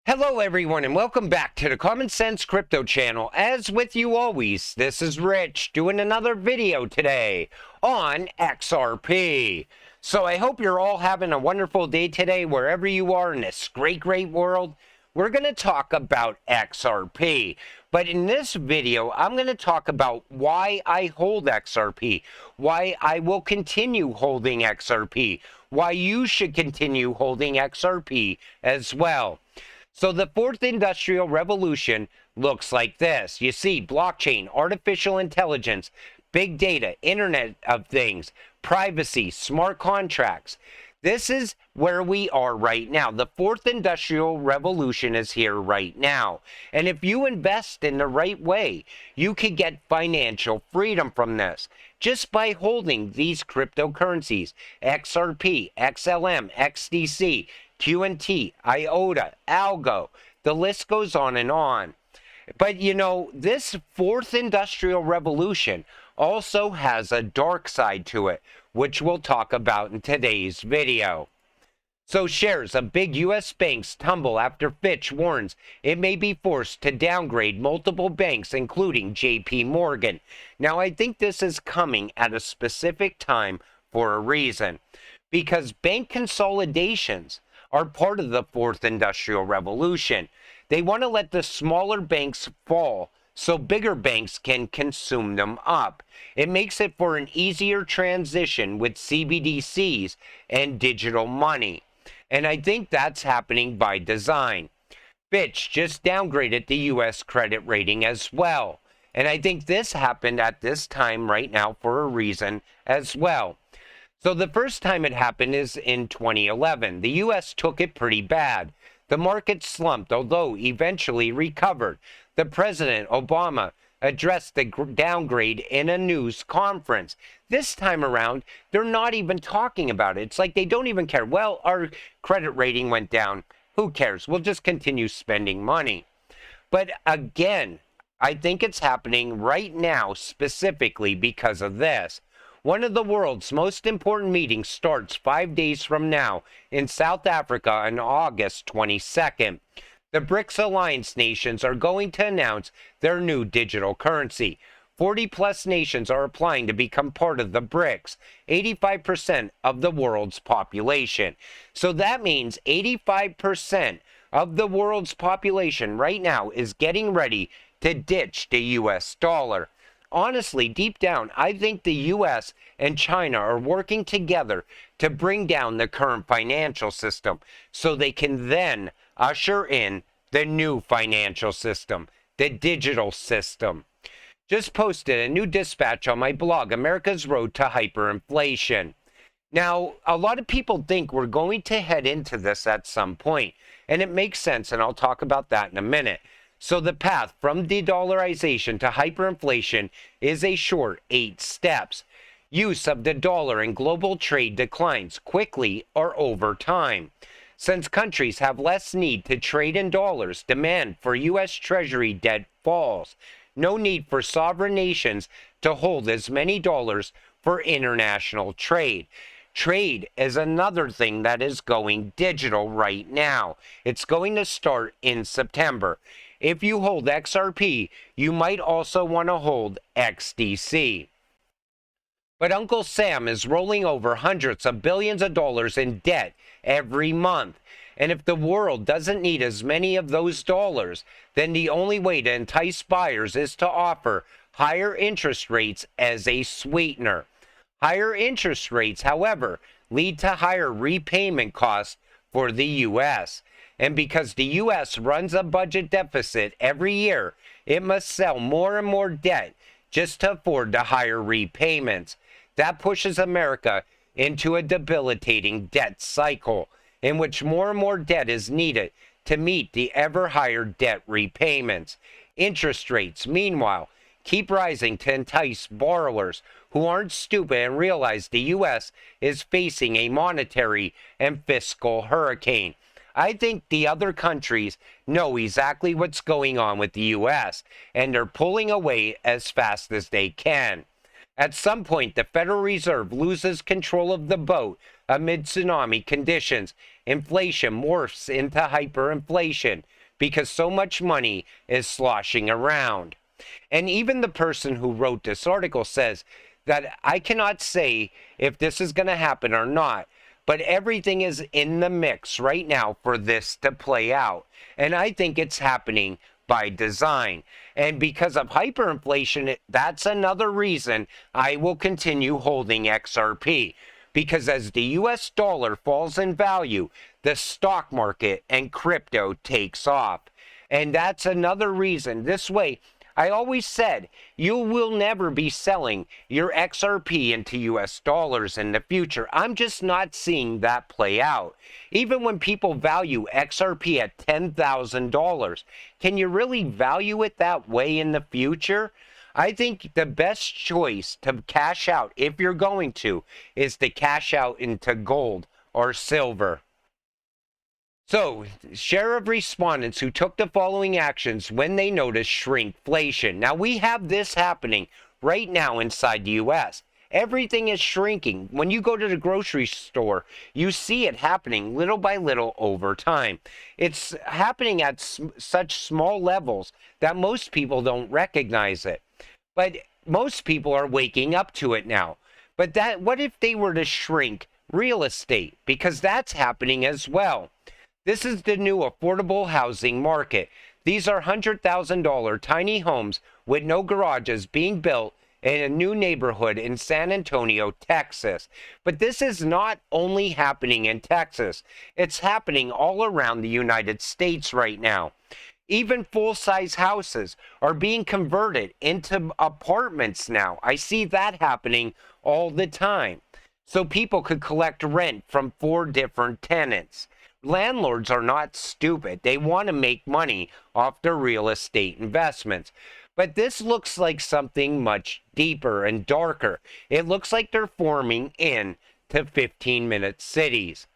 Hello everyone and welcome back to the Common Sense Crypto channel. As with you always, this is Rich doing another video today on XRP. So I hope you're all having a wonderful day today wherever you are in this great world. We're going to talk about XRP. But in this video, I'm going to talk about why I hold XRP, why I will continue holding XRP, why you should continue holding XRP as well. So the fourth industrial revolution looks like this. You see blockchain, artificial intelligence, big data, Internet of Things, privacy, smart contracts. This is where we are right now. The fourth industrial revolution is here right now. And if you invest in the right way, you can get financial freedom from this just by holding these cryptocurrencies, XRP, XLM, XDC, QNT, IOTA, Algo, the list goes on and on. But you know, this fourth industrial revolution also has a dark side to it, which we'll talk about in today's video. So shares of big U.S. banks tumble after Fitch warns it may be forced to downgrade multiple banks, including JP Morgan. Now, I think this is coming at a specific time for a reason, because bank consolidations are part of the fourth industrial revolution. They want to let the smaller banks fall so bigger banks can consume them up. It makes it for an easier transition with CBDCs and digital money. And I think that's happening by design. Fitch just downgraded the U.S. credit rating as well. And I think this happened at this time right now for a reason as well. So the first time it happened is in 2011. The U.S. took it pretty bad. The market slumped, although eventually recovered. The President, Obama, addressed the downgrade in a news conference. This time around, they're not even talking about it. It's like they don't even care. Well, our credit rating went down. Who cares? We'll just continue spending money. But again, I think it's happening right now specifically because of this. One of the world's most important meetings starts 5 days from now in South Africa on August 22nd. The BRICS alliance nations are going to announce their new digital currency. 40+ nations are applying to become part of the BRICS, 85% of the world's population. So that means 85% of the world's population right now is getting ready to ditch the US dollar. Honestly, deep down, I think the U.S. and China are working together to bring down the current financial system so they can then usher in the new financial system, the digital system. Just posted a new dispatch on my blog, America's Road to Hyperinflation. Now, a lot of people think we're going to head into this at some point, and it makes sense, and I'll talk about that in a minute. So the path from de-dollarization to hyperinflation is a short 8 steps. Use of the dollar in global trade declines quickly or over time. Since countries have less need to trade in dollars, demand for U.S. Treasury debt falls. No need for sovereign nations to hold as many dollars for international trade. Trade is another thing that is going digital right now. It's going to start in September. If you hold XRP, you might also want to hold XDC. But Uncle Sam is rolling over hundreds of billions of dollars in debt every month. And if the world doesn't need as many of those dollars, then the only way to entice buyers is to offer higher interest rates as a sweetener. Higher interest rates, however, lead to higher repayment costs for the U.S. And because the U.S. runs a budget deficit every year, it must sell more and more debt just to afford the higher repayments. That pushes America into a debilitating debt cycle in which more and more debt is needed to meet the ever higher debt repayments. Interest rates, meanwhile, keep rising to entice borrowers who aren't stupid and realize the U.S. is facing a monetary and fiscal hurricane. I think the other countries know exactly what's going on with the U.S., and they're pulling away as fast as they can. At some point, the Federal Reserve loses control of the boat amid tsunami conditions. Inflation morphs into hyperinflation because so much money is sloshing around. And even the person who wrote this article says that I cannot say if this is going to happen or not, but everything is in the mix right now for this to play out. And I think it's happening by design. And because of hyperinflation, that's another reason I will continue holding XRP. Because as the US dollar falls in value, the stock market and crypto takes off. And that's another reason. This way, I always said, you will never be selling your XRP into US dollars in the future. I'm just not seeing that play out. Even when people value XRP at $10,000, can you really value it that way in the future? I think the best choice to cash out, if you're going to, is to cash out into gold or silver. So, share of respondents who took the following actions when they noticed shrinkflation. Now, we have this happening right now inside the U.S. Everything is shrinking. When you go to the grocery store, you see it happening little by little over time. It's happening at such small levels that most people don't recognize it. But most people are waking up to it now. But what if they were to shrink real estate? Because that's happening as well. This is the new affordable housing market. These are $100,000 tiny homes with no garages being built in a new neighborhood in San Antonio, Texas. But this is not only happening in Texas. It's happening all around the United States right now. Even full-size houses are being converted into apartments now. I see that happening all the time. So people could collect rent from 4 different tenants. Landlords are not stupid. They want to make money off their real estate investments. But this looks like something much deeper and darker. It looks like they're forming into 15-minute cities.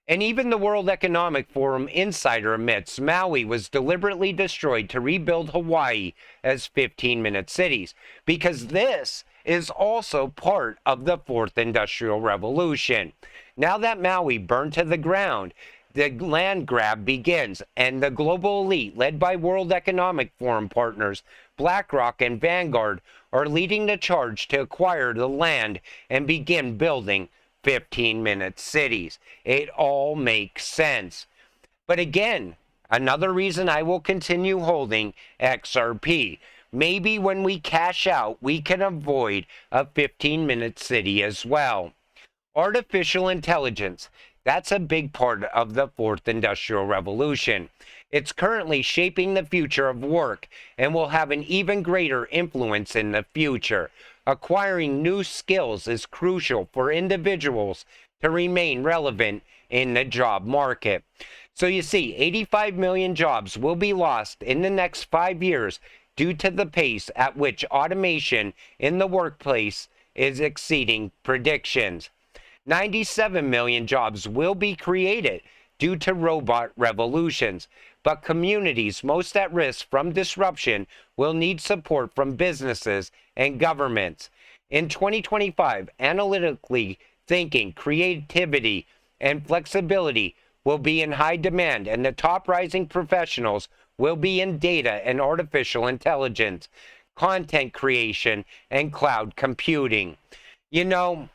And even the World Economic Forum insider admits Maui was deliberately destroyed to rebuild Hawaii as 15-minute cities, because this is also part of the 4th Industrial Revolution. Now that Maui burned to the ground, the land grab begins, and the global elite, led by World Economic Forum partners, BlackRock and Vanguard, are leading the charge to acquire the land and begin building 15-minute cities. It all makes sense. But again, another reason I will continue holding XRP. Maybe when we cash out, we can avoid a 15-minute city as well. Artificial intelligence. That's a big part of the 4th Industrial Revolution. It's currently shaping the future of work and will have an even greater influence in the future. Acquiring new skills is crucial for individuals to remain relevant in the job market. So you see, 85 million jobs will be lost in the next 5 years due to the pace at which automation in the workplace is exceeding predictions. 97 million jobs will be created due to robot revolutions, but communities most at risk from disruption will need support from businesses and governments. In 2025, analytically thinking, creativity, and flexibility will be in high demand, and the top rising professionals will be in data and artificial intelligence, content creation, and cloud computing. You know,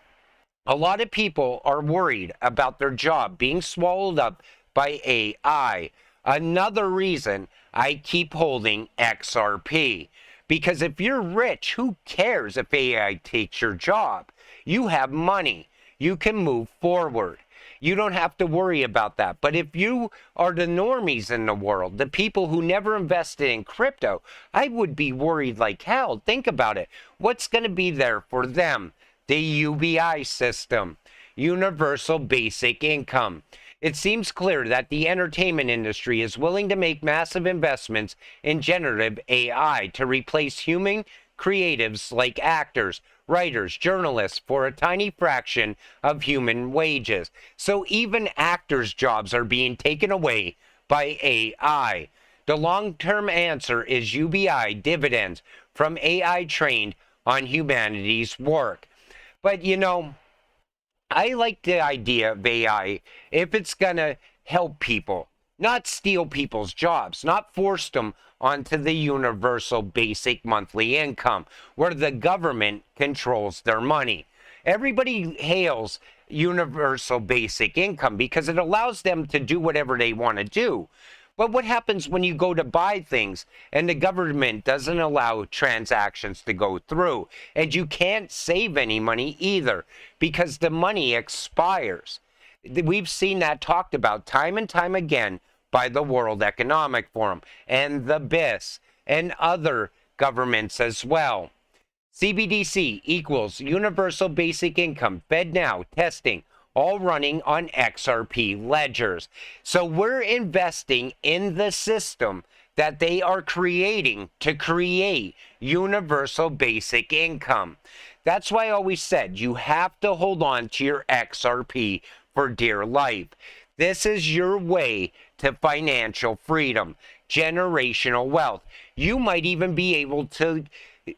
a lot of people are worried about their job being swallowed up by AI. Another reason I keep holding XRP. Because if you're rich, who cares if AI takes your job? You have money. You can move forward. You don't have to worry about that. But if you are the normies in the world, the people who never invested in crypto, I would be worried like hell. Think about it. What's going to be there for them? The UBI system, Universal Basic Income. It seems clear that the entertainment industry is willing to make massive investments in generative AI to replace human creatives like actors, writers, journalists for a tiny fraction of human wages. So even actors' jobs are being taken away by AI. The long-term answer is UBI dividends from AI trained on humanity's work. But you know, I like the idea of AI if it's going to help people, not steal people's jobs, not force them onto the universal basic monthly income where the government controls their money. Everybody hails universal basic income because it allows them to do whatever they want to do. But what happens when you go to buy things and the government doesn't allow transactions to go through? And you can't save any money either because the money expires. We've seen that talked about time and time again by the World Economic Forum and the BIS and other governments as well. CBDC equals Universal Basic Income, FedNow, testing, all running on XRP ledgers. So we're investing in the system that they are creating to create universal basic income. That's why I always said you have to hold on to your XRP for dear life. This is your way to financial freedom, generational wealth. You might even be able to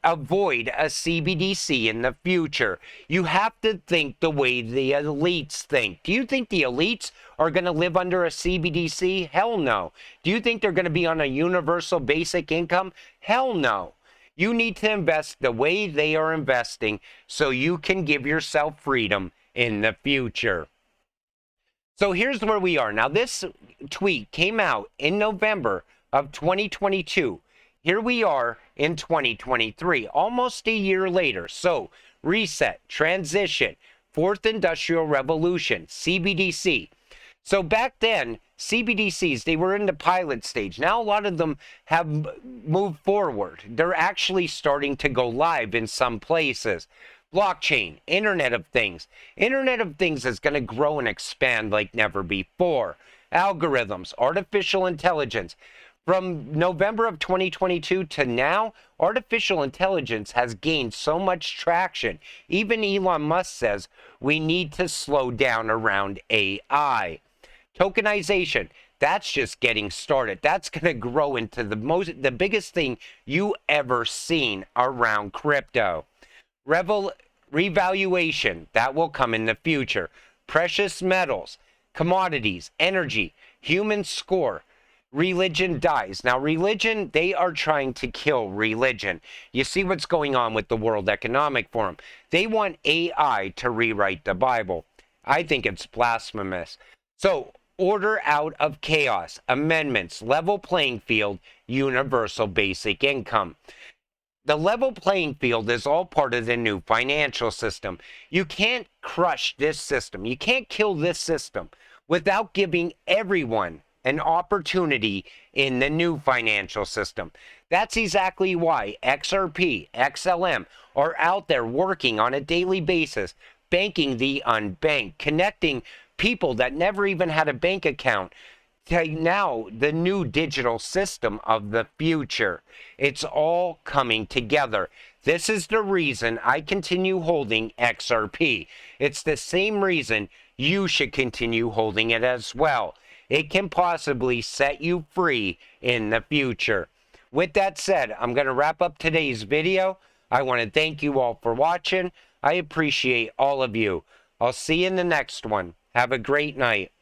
avoid a CBDC in the future. You have to think the way the elites think. Do you think the elites are going to live under a CBDC? Hell no. Do you think they're going to be on a universal basic income? Hell no. You need to invest the way they are investing so you can give yourself freedom in the future. So here's where we are. Now, this tweet came out in November of 2022. Here we are in 2023, almost a year later. So, reset, transition, fourth industrial revolution, CBDC. So back then, CBDCs, they were in the pilot stage. Now a lot of them have moved forward. They're actually starting to go live in some places. Blockchain, Internet of Things. Internet of Things is going to grow and expand like never before. Algorithms, artificial intelligence. From November of 2022 to now, artificial intelligence has gained so much traction. Even Elon Musk says we need to slow down around AI. Tokenization, that's just getting started. That's going to grow into the biggest thing you ever seen around crypto. Revaluation, that will come in the future. Precious metals, commodities, energy, human score. Religion dies. Now, religion, they are trying to kill religion. You see what's going on with the World Economic Forum. They want AI to rewrite the Bible. I think it's blasphemous. So, order out of chaos, amendments, level playing field, universal basic income. The level playing field is all part of the new financial system. You can't crush this system. You can't kill this system without giving everyone an opportunity in the new financial system. That's exactly why XRP, XLM are out there working on a daily basis, banking the unbanked, connecting people that never even had a bank account to now the new digital system of the future. It's all coming together. This is the reason I continue holding XRP. It's the same reason you should continue holding it as well. It can possibly set you free in the future. With that said, I'm going to wrap up today's video. I want to thank you all for watching. I appreciate all of you. I'll see you in the next one. Have a great night.